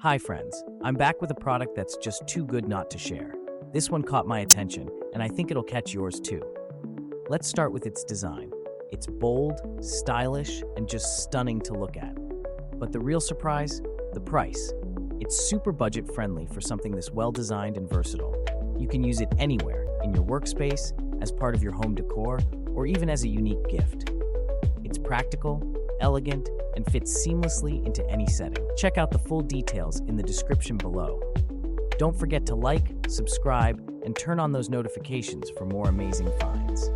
Hi friends, I'm back with a product that's just too good not to share. This one caught my attention, and I think it'll catch yours too. Let's start with its design. It's bold, stylish, and just stunning to look at. But the real surprise? The price. It's super budget friendly for something this well designed and versatile. You can use it anywhere, in your workspace, as part of your home decor, or even as a unique gift. It's practical, elegant, and fits seamlessly into any setting. Check out the full details in the description below. Don't forget to like, subscribe, and turn on those notifications for more amazing finds.